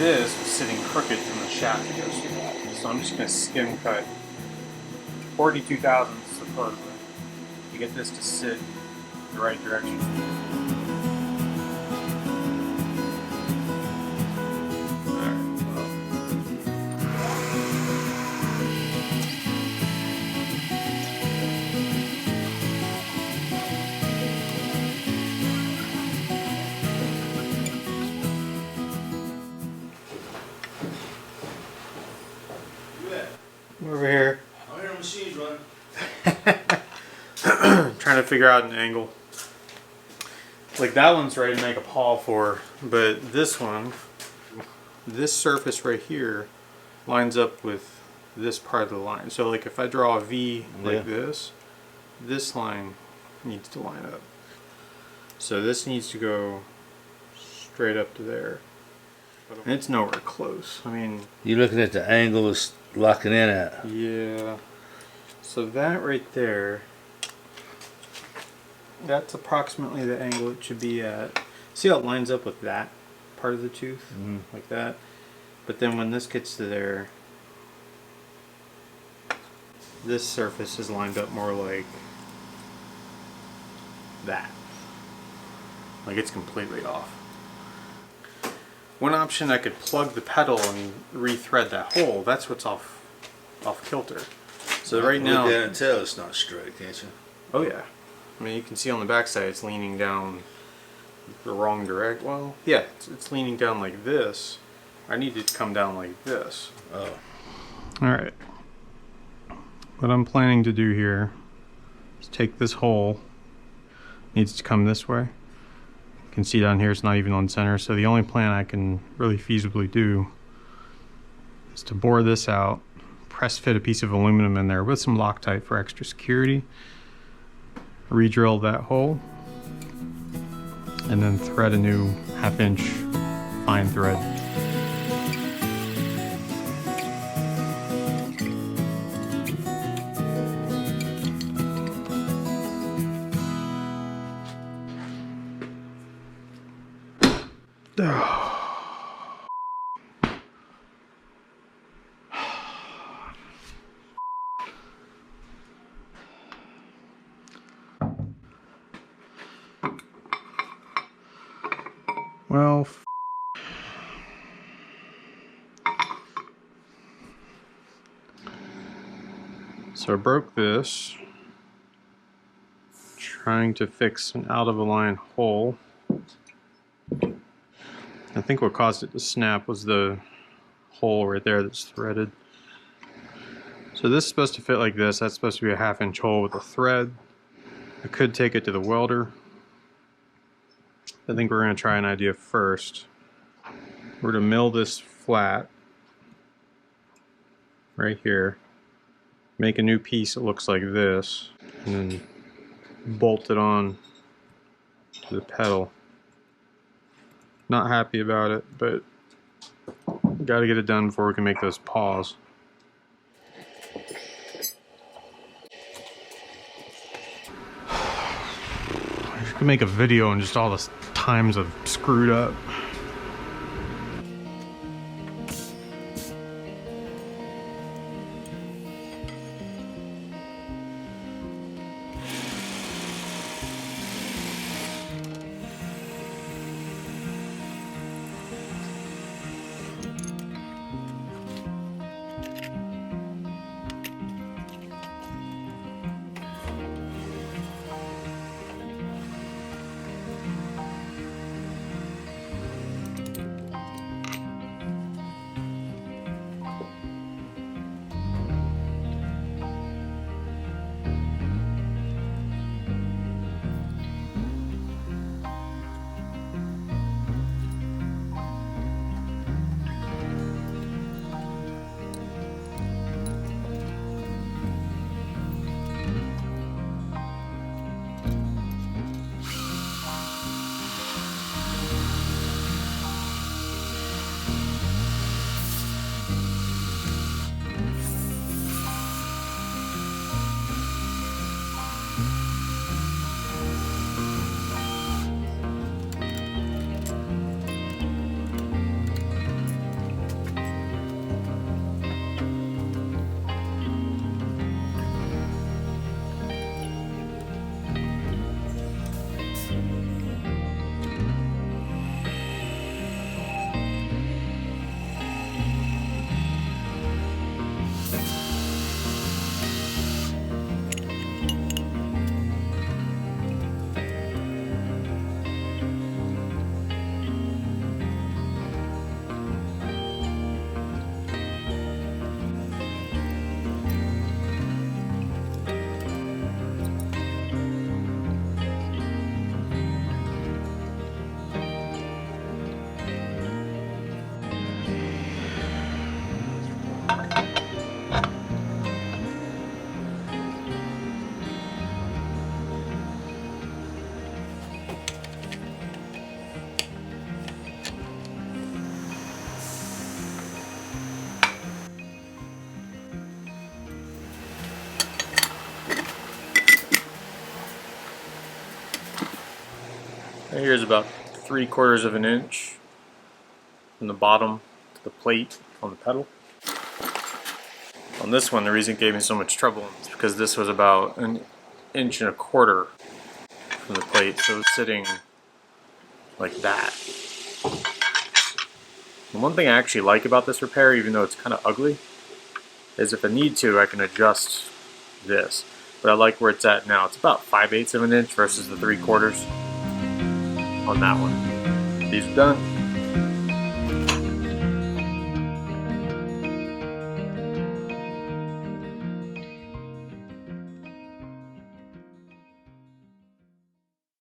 this was sitting crooked from the shaft that goes through that. So I'm just going to skim cut 42 thousandths supposedly to get this to sit in the right direction. Over here. I hear the machines running. Trying to figure out an angle. Like that one's ready to make a pawl for, but this one, this surface right here lines up with this part of the line. So like if I draw a V like this line needs to line up. So this needs to go straight up to there. And it's nowhere close. I mean, You're looking at the angle it's locking in at. yeah. So that right there, that's approximately the angle it should be at. See how it lines up with that part of the tooth? Like that. But then when this gets to there, this surface is lined up more like that. Like it's completely off. One option, I could plug the pedal and re-thread that hole. That's what's off kilter. So right now, look at it and tell it's not straight, can't you? oh yeah. I mean, you can see on the backside it's leaning down the wrong direction. Well, yeah, it's leaning down like this. I need it to come down like this. Oh. Alright. What I'm planning to do here is take this hole. Needs to come this way. You can see down here it's not even on center, so the only plan I can really feasibly do is to bore this out, press fit a piece of aluminum in there with some Loctite for extra security, re-drill that hole, and then thread a new 1/2 inch fine thread. Well, so I broke this, trying to fix an out of align hole. I think what caused it to snap was the hole right there that's threaded. So this is supposed to fit like this. That's supposed to be a 1/2 inch hole with a thread. I could take it to the welder. I think we're going to try an idea first. We're to mill this flat right here, make a new piece that looks like this, and then bolt it on to the pedal. Not happy about it, but got to get it done before we can make those paws. I could make a video on just all the times I've screwed up. Here's about 3/4 of an inch from the bottom to the plate on the pedal. On this one, the reason it gave me so much trouble is because this was about 1.25 inches from the plate, so it's sitting like that. And one thing I actually like about this repair, even though it's kind of ugly, is if I need to, I can adjust this. But I like where it's at now. It's about 5/8 of an inch versus the 3/4 on that one. These are done.